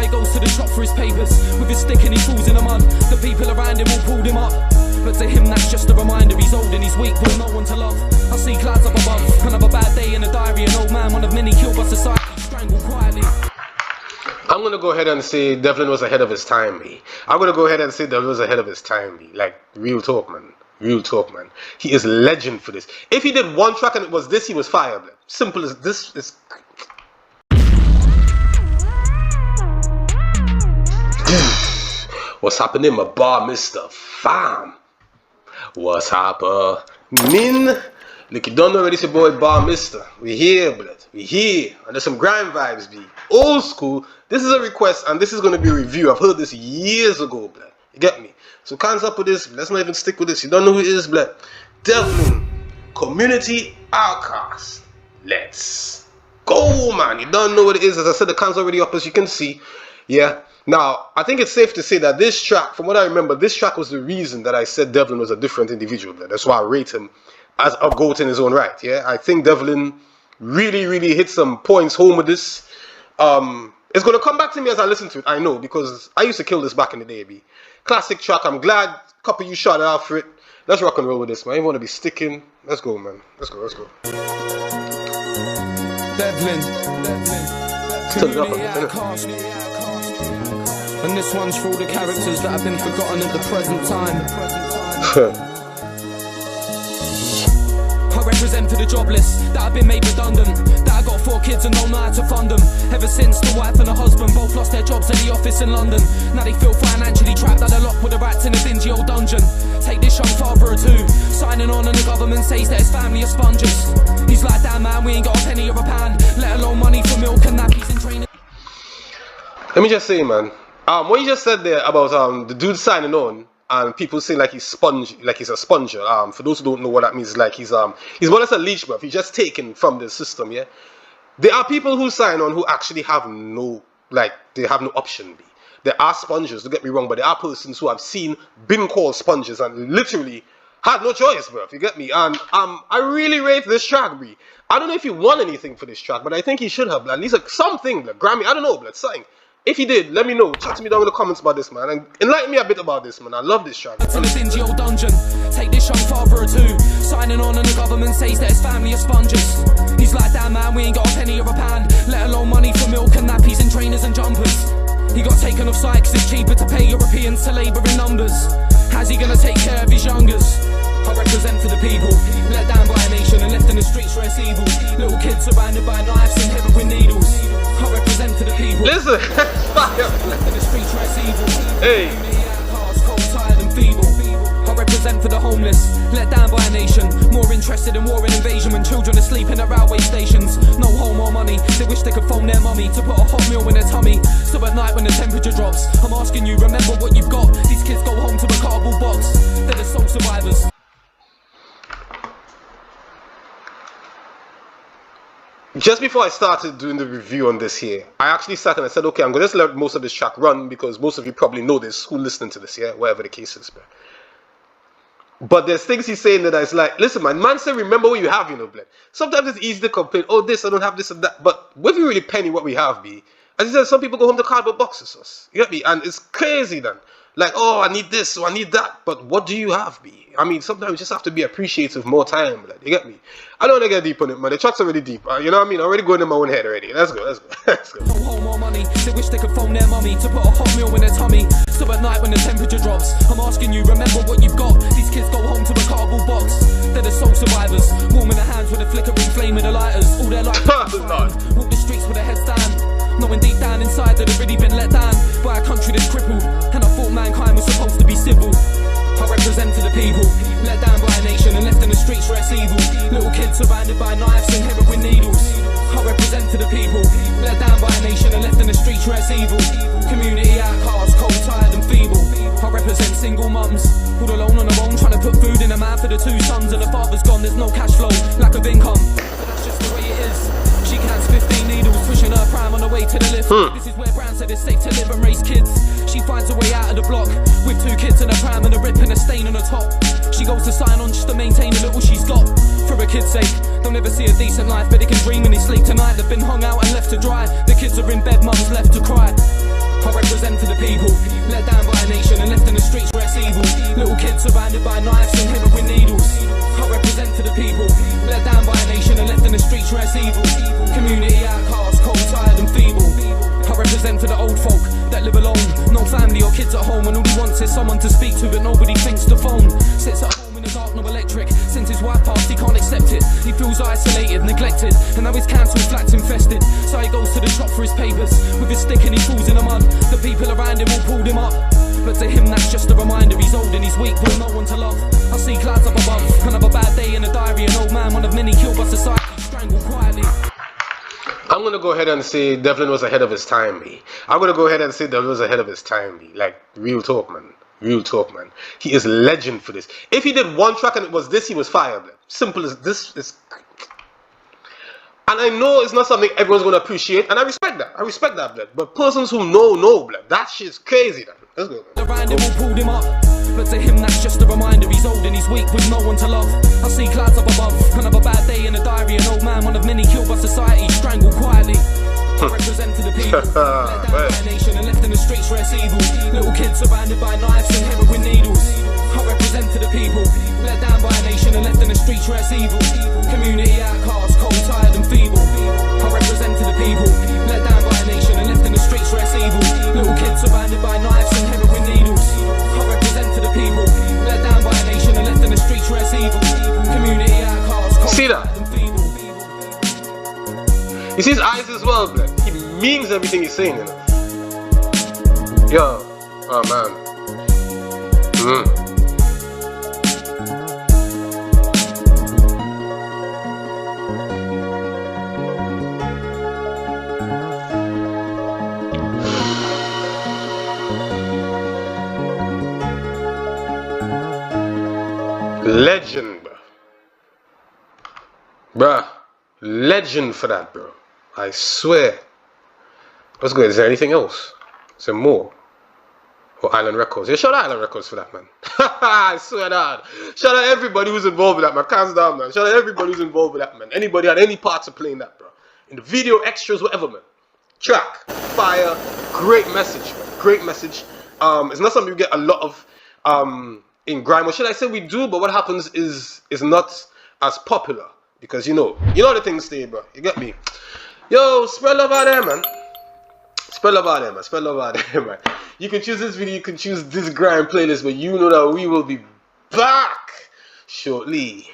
he goes to the shop for his papers. With his stick and he falls in the mud. The people around him all pulled him up. But to him that's just a reminder. He's old and he's weak with no one to love. I see clouds up above. Can have a bad day in a diary. An old man, one of many killed by society, strangled quietly. I'm gonna go ahead and say Devlin was ahead of his time, me. I'm gonna go ahead and say Devlin was ahead of his time, me. Like, real talk, man. Real talk, man. He is legend for this. If he did one track and it was this, he was fired. Simple as this is. What's happening, my Bar.Miztah fam? What's happening? Look, you don't know already, it's your boy Bar.Miztah. We here, blood. We here. And there's some grime vibes, be old school. This is a request, and this is going to be a review. I've heard this years ago, blood. You get me? So, hands up with this. Let's not even stick with this. You don't know who it is, blood. Devlin, community Outcast. Let's go, man. You don't know what it is. As I said, the cans already up, as you can see. Yeah. Now, I think it's safe to say that this track, from what I remember, this track was the reason that I said Devlin was a different individual. Blood. That's why I rate him as a GOAT in his own right. Yeah. I think Devlin really hit some points home with this. It's going to come back to me as I listen to it, I know, because I used to kill this back in the day, B. Classic track. I'm glad a couple of you shouted out for it. Let's rock and roll with this, man. I want to be sticking. Let's go, man. Let's go. Devlin. And this one's for all the characters that have been forgotten at the present time. I represent for the jobless that have been made redundant, that I got 4 kids and don't know how to fund them. Ever since the wife and the husband both lost their jobs at the office in London, now they feel financially trapped at a lock with the rats in a dingy old dungeon. Take this young father or two, signing on and the government says that his family are sponges. He's like, damn man, we ain't got a penny or a pound, let alone money for milk and nappies and training. Let me just say, man, what you just said there about the dude signing on and people say like he's a sponger. For those who don't know what that means, like he's more or less a leech, bruv. He's just taken from the system, yeah. There are people who sign on who actually have no option B. There are sponges, don't get me wrong, but there are persons who I've seen been called sponges and literally had no choice, bruv. You get me? And I really rate this track, B. I don't know if he won anything for this track, but I think he should have, at least like something, like Grammy. I don't know, but something. If he did, let me know. Chat to me down in the comments about this, man. And enlighten me a bit about this, man. I love this track. In a dingy old dungeon, take this young father or two, signing on and the government says that his family are sponges. He's like, damn man, we ain't got a penny or a pound, let alone money for milk and nappies and trainers and jumpers. He got taken off site 'cause it's cheaper to pay Europeans to labour in numbers. How's he gonna take care of his youngers? I represent for the people, let down by a nation and left in the streets where it's evil. Little kids surrounded by knives and heroin needles. I represent for the people. Listen, left in the streets where it's evil. Hey. Cold, tired and feeble. I represent for the homeless, let down by a nation, more interested in war and invasion when children are sleeping at railway stations. No home or money, they wish they could phone their mummy to put a hot meal in their tummy. So at night when the temperature drops, I'm asking you, remember what you've got. These kids go home to a cardboard box, they're the sole survivors. Just before I started doing the review on this here, I actually sat and I said, okay, I'm going to just let most of this track run because most of you probably know this, who listening to this, yeah, whatever the case is, bro. But there's things he's saying that is like, listen, man say remember what you have, you know, blood. Sometimes it's easy to complain, oh, this, I don't have this and that. But if you really penny what we have, B, as he said, some people go home to cardboard boxes, you get me? And it's crazy then. Like, oh, I need this, or I need that. But what do you have, B? I mean, sometimes you just have to be appreciative more time, blood. You get me? I don't want to get deep on it, man. The track's already deep. You know what I mean? Already going in my own head already. Let's go. No home or money. They wish they could phone their mummy to put a hot meal in their tummy. So at night when the temperature drops, I'm asking you, remember what you've got. These kids go home to a cardboard box. They're the sole survivors, warming their hands with a flickering flame of the lighters. All their life walk the streets with their heads down, knowing deep down inside that they've really been let down by a country that's crippled. And I thought mankind was supposed to be civil. I represent to the people, let down by a nation and left in the streets where it's evil. Little kids surrounded by knives and heroin needles. I represent to the people, let down by a nation and left in the streets where it's evil. Community outcasts, cold, tired and feeble. I represent single mums, all alone on their own, trying to put food in a mouth for the 2 sons. And the father's gone, there's no cash flow, lack of income. But that's just the way it is. She counts 15 needles, pushing her prime on the way to the lift. This is where Brown said it's safe to live and raise kids. She finds a way out of the block, with 2 kids in a pram and a rip and a stain on the top. She goes to sign on just to maintain the little she's got. For her kids' sake, they'll never see a decent life, but they can dream when they sleep tonight. They've been hung out and left to dry. The kids are in bed, mums left to cry. I people. Let down by a nation and left in the streets where it's evil. Little kids surrounded by knives and heroin needles. I represent for the people. Let down by a nation and left in the streets where it's evil. Community outcasts, cold, tired and feeble. I represent for the old folk that live alone. No family or kids at home, and all he wants is someone to speak to, but nobody thinks to phone. Sits at home in the dark, no electric. Since his wife passed, he can't accept it. He feels isolated, neglected, and now his council flat's infested. So he goes to the shop for his papers with his stick and he falls in the mud. The people around him all pulled him up, but to him that's just a reminder. He's old and he's weak, with no one to love. I see clouds up above, another bad day in a diary. An old man, one of many killed by society, strangled quietly. I'm gonna go ahead and say Devlin was ahead of his time, me. I'm gonna go ahead and say Devlin was ahead of his time, me. Like, real talk, man. Real talk, man. He is legend for this. If he did one track and it was this, he was fired. Simple as this is. And I know it's not something everyone's gonna appreciate, and I respect that. I respect that, blood. But persons who know, blood. That shit's crazy, man. Let's go. Around him all pulled him up, but to him that's just a reminder. He's old and he's weak, with no one to love. I see clouds up above, another bad day in a diary. An old man, one of many killed by society, strangled quietly. I represent for the people. Let down by a nation and left in the streets where it's evil. Little kids surrounded by knives and heroin needles. I represent for the people. Let down by a nation and left in the streets where it's evil. Community outcasts, cold, tired and feeble. I represent for the people. Let down by a nation and left in the streets where it's evil. Little kids surrounded by knives and heroin needles. I represent for the people. Let down by a nation and left in the streets where it's evil. Community outcasts, cold, see that? tired and feeble. You see his eyes as well, blood. He means everything he's saying, you know. Yo, oh man. Legend, bro. Bruh. Legend for that, bro. I swear. What's good? Is there anything else? Is there more? Or Island Records? Yeah, shout out Island Records for that, man. I swear that. Shout out everybody who's involved with that, man. Hands down, man. Shout out everybody who's involved with that, man. Anybody had any parts of playing that, bro. In the video, extras, whatever, man. Track, fire, great message, man. Great message. It's not something you get a lot of in grime. Or should I say we do, but what happens is not as popular. Because you know the things stay, bro. You get me? Yo, spread love out there, man. Spread love out there, man. Spread love out there, man. You can choose this video, you can choose this grime playlist, but you know that we will be back shortly.